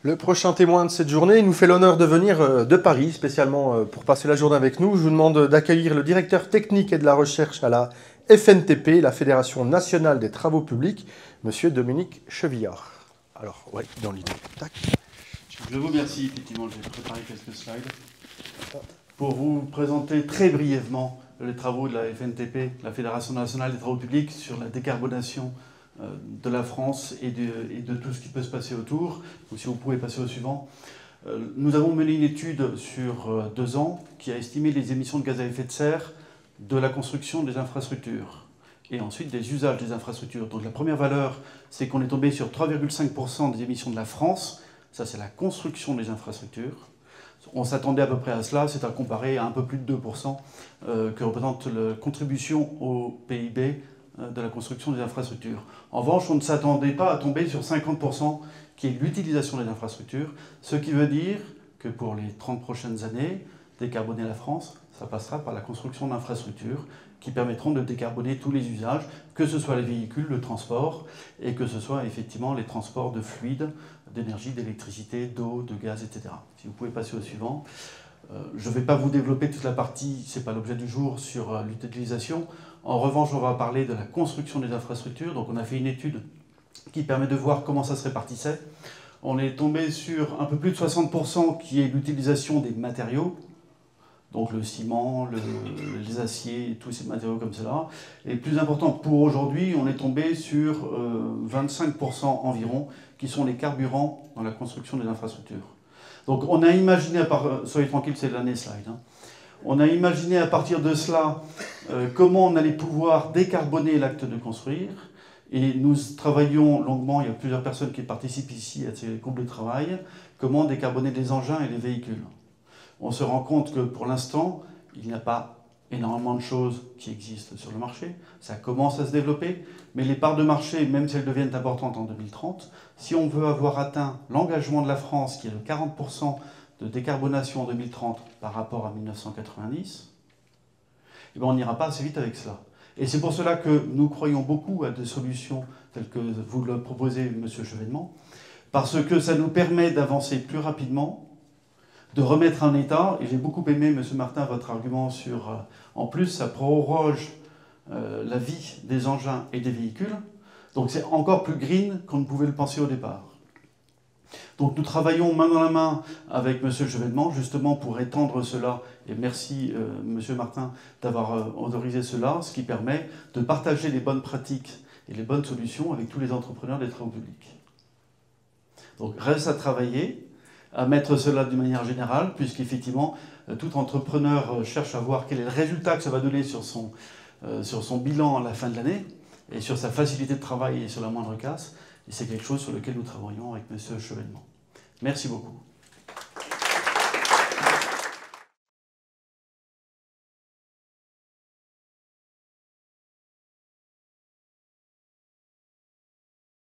Le prochain témoin de cette journée nous fait l'honneur de venir de Paris, spécialement pour passer la journée avec nous. Je vous demande d'accueillir le directeur technique et de la recherche à la FNTP, la Fédération nationale des travaux publics, Monsieur Dominique Chevillard. Alors, oui, dans l'idée. Tac. Je vous remercie, effectivement, j'ai préparé quelques slides pour vous présenter très brièvement les travaux de la FNTP, la Fédération nationale des travaux publics, sur la décarbonation de la France et de tout ce qui peut se passer autour. Donc, si vous pouvez passer au suivant. Nous avons mené une étude sur 2 ans qui a estimé les émissions de gaz à effet de serre de la construction des infrastructures et ensuite des usages des infrastructures. Donc la première valeur, c'est qu'on est tombé sur 3,5% des émissions de la France. Ça, c'est la construction des infrastructures. On s'attendait à peu près à cela, c'est à comparer à un peu plus de 2% que représente la contribution au PIB de la construction des infrastructures. En revanche, on ne s'attendait pas à tomber sur 50% qui est l'utilisation des infrastructures, ce qui veut dire que pour les 30 prochaines années, décarboner la France, ça passera par la construction d'infrastructures qui permettront de décarboner tous les usages, que ce soit les véhicules, le transport, et que ce soit effectivement les transports de fluides, d'énergie, d'électricité, d'eau, de gaz, etc. Si vous pouvez passer au suivant. Je ne vais pas vous développer toute la partie, ce n'est pas l'objet du jour, sur l'utilisation. En revanche, on va parler de la construction des infrastructures. Donc on a fait une étude qui permet de voir comment ça se répartissait. On est tombé sur un peu plus de 60% qui est l'utilisation des matériaux, donc le ciment, les aciers, tous ces matériaux comme cela. Et plus important pour aujourd'hui, on est tombé sur 25% environ qui sont les carburants dans la construction des infrastructures. Donc on a imaginé, soyez tranquille, c'est le dernier slide, hein. On a imaginé à partir de cela comment on allait pouvoir décarboner l'acte de construire. Et nous travaillons longuement, il y a plusieurs personnes qui participent ici à ces groupes de travail, comment décarboner les engins et les véhicules. On se rend compte que pour l'instant, il n'y a pas énormément de choses qui existent sur le marché. Ça commence à se développer, mais les parts de marché, même si elles deviennent importantes en 2030, si on veut avoir atteint l'engagement de la France, qui est de 40% de décarbonation en 2030 par rapport à 1990, eh bien on n'ira pas assez vite avec cela. Et c'est pour cela que nous croyons beaucoup à des solutions telles que vous le proposez, M. Chevènement, parce que ça nous permet d'avancer plus rapidement, de remettre en état, et j'ai beaucoup aimé, M. Martin, votre argument sur, en plus, ça proroge la vie des engins et des véhicules, donc c'est encore plus green qu'on ne pouvait le penser au départ. Donc nous travaillons main dans la main avec M. Chevènement, justement pour étendre cela, et merci M. Martin d'avoir autorisé cela, ce qui permet de partager les bonnes pratiques et les bonnes solutions avec tous les entrepreneurs des travaux publics. Donc reste à travailler, à mettre cela d'une manière générale, puisqu'effectivement, tout entrepreneur cherche à voir quel est le résultat que ça va donner sur son bilan à la fin de l'année, et sur sa facilité de travail et sur la moindre casse. Et c'est quelque chose sur lequel nous travaillons avec M. Chevènement. Merci beaucoup.